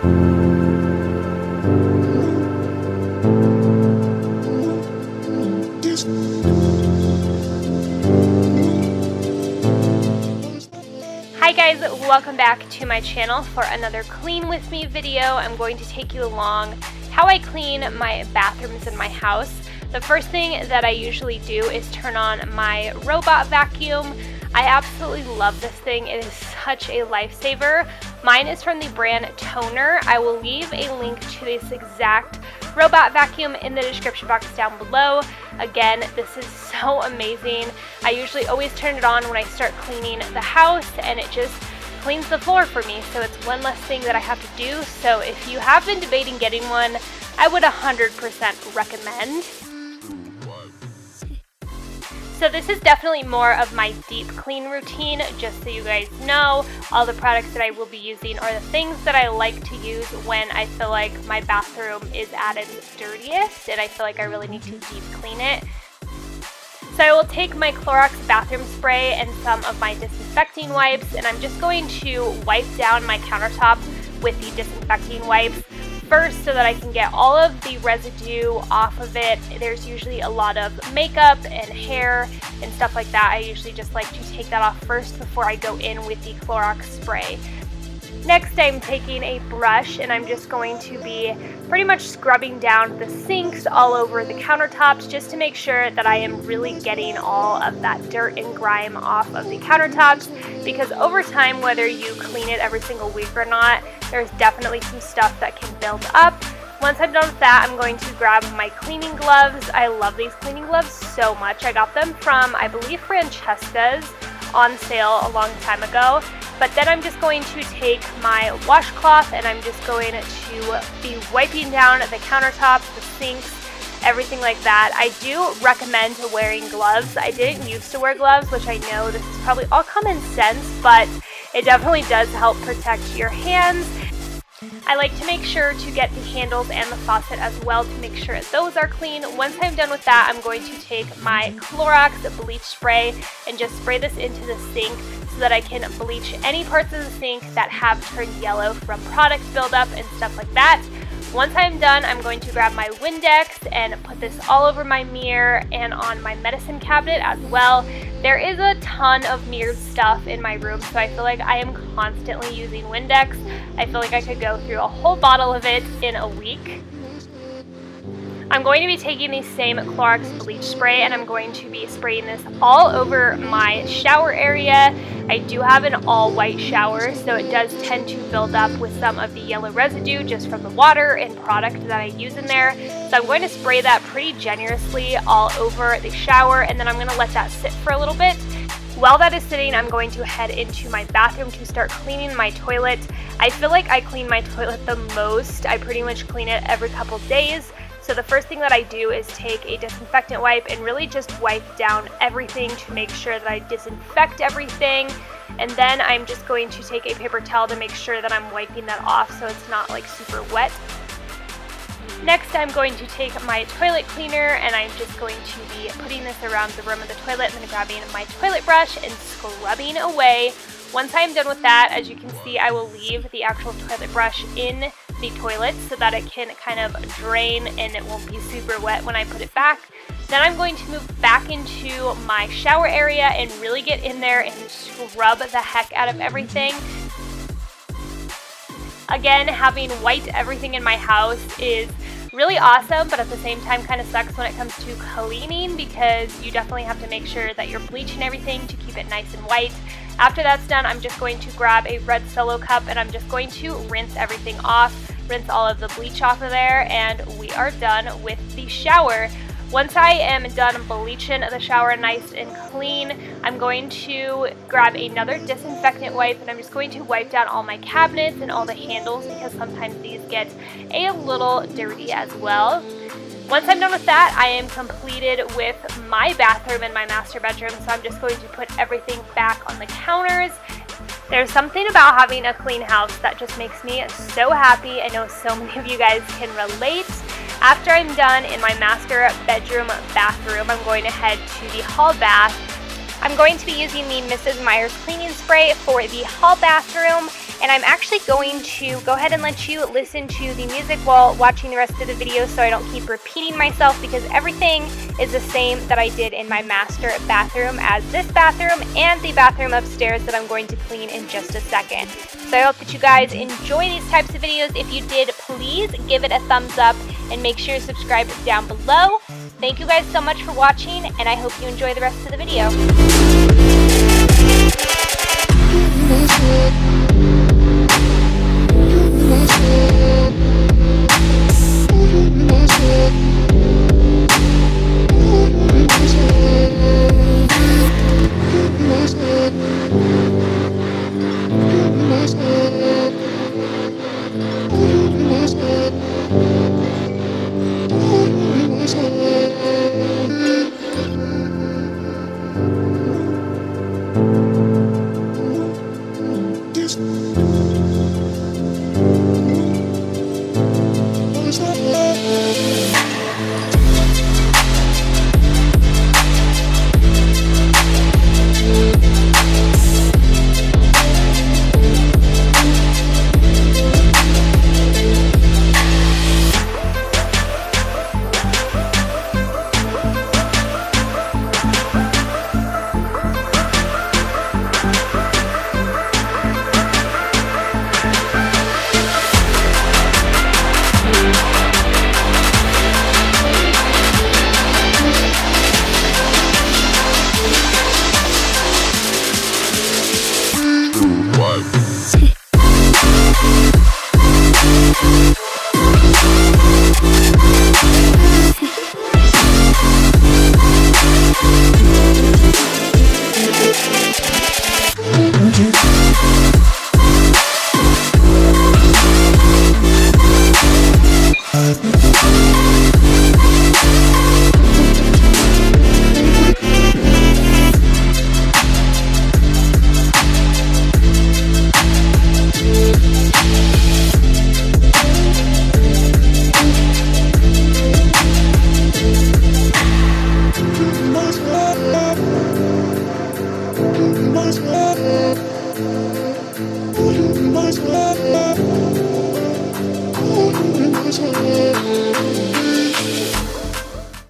Hi guys, welcome back to my channel for another clean with me video. I'm going to take you along how I clean my bathrooms in my house. The first thing that I usually do is turn on my robot vacuum. I absolutely love this thing. It is such a lifesaver. Mine is from the brand Toner. I will leave a link to this exact robot vacuum in the description box down below. Again, this is so amazing. I usually always turn it on when I start cleaning the house, and it just cleans the floor for me, so it's one less thing that I have to do. So if you have been debating getting one, I would 100% recommend. So this is definitely more of my deep clean routine. Just so you guys know, all the products that I will be using are the things that I like to use when I feel like my bathroom is at its dirtiest and I feel like I really need to deep clean it. So I will take my Clorox bathroom spray and some of my disinfecting wipes, and I'm just going to wipe down my countertop with the disinfecting wipes first so that I can get all of the residue off of it. There's usually a lot of makeup and hair and stuff like that. I usually just like to take that off first before I go in with the Clorox spray. Next, I'm taking a brush and I'm just going to be pretty much scrubbing down the sinks all over the countertops just to make sure that I am really getting all of that dirt and grime off of the countertops, because over time, whether you clean it every single week or not, there's definitely some stuff that can build up. Once I'm done with that, I'm going to grab my cleaning gloves. I love these cleaning gloves so much. I got them from, I believe, Francesca's on sale a long time ago. But then I'm just going to take my washcloth and I'm just going to be wiping down the countertops, the sinks, everything like that. I do recommend wearing gloves. I didn't used to wear gloves, which I know this is probably all common sense, but it definitely does help protect your hands. I like to make sure to get the handles and the faucet as well to make sure those are clean. Once I'm done with that, I'm going to take my Clorox bleach spray and just spray this into the sink so that I can bleach any parts of the sink that have turned yellow from product buildup and stuff like that. Once I'm done, I'm going to grab my Windex and put this all over my mirror and on my medicine cabinet as well. There is a ton of mirrored stuff in my room, so I feel like I am constantly using Windex. I feel like I could go through a whole bottle of it in a week. I'm going to be taking the same Clorox bleach spray and I'm going to be spraying this all over my shower area. I do have an all white shower, so it does tend to build up with some of the yellow residue just from the water and product that I use in there. So I'm going to spray that pretty generously all over the shower, and then I'm going to let that sit for a little bit. While that is sitting, I'm going to head into my bathroom to start cleaning my toilet. I feel like I clean my toilet the most. I pretty much clean it every couple days. So the first thing that I do is take a disinfectant wipe and really just wipe down everything to make sure that I disinfect everything. And then I'm just going to take a paper towel to make sure that I'm wiping that off so it's not like super wet. Next, I'm going to take my toilet cleaner and I'm just going to be putting this around the rim of the toilet and then grabbing my toilet brush and scrubbing away. Once I'm done with that, as you can see, I will leave the actual toilet brush in the toilet so that it can kind of drain and it won't be super wet when I put it back. Then I'm going to move back into my shower area and really get in there and scrub the heck out of everything. Again, having wiped everything in my house is really awesome, but at the same time kind of sucks when it comes to cleaning, because you definitely have to make sure that you're bleaching everything to keep it nice and white. After that's done, I'm just going to grab a red Solo cup and I'm just going to rinse everything off, rinse all of the bleach off of there, and we are done with the shower. Once I am done bleaching the shower nice and clean, I'm going to grab another disinfectant wipe and I'm just going to wipe down all my cabinets and all the handles, because sometimes these get a little dirty as well. Once I'm done with that, I am completed with my bathroom and my master bedroom, so I'm just going to put everything back on the counters. There's something about having a clean house that just makes me so happy. I know so many of you guys can relate. After I'm done in my master bedroom bathroom, I'm going to head to the hall bath. I'm going to be using the Mrs. Meyer's cleaning spray for the hall bathroom, and I'm actually going to go ahead and let you listen to the music while watching the rest of the video so I don't keep repeating myself, because everything is the same that I did in my master bathroom as this bathroom and the bathroom upstairs that I'm going to clean in just a second. So I hope that you guys enjoy these types of videos. If you did, please give it a thumbs up and make sure to subscribe down below. Thank you guys so much for watching, and I hope you enjoy the rest of the video. POSHMARK.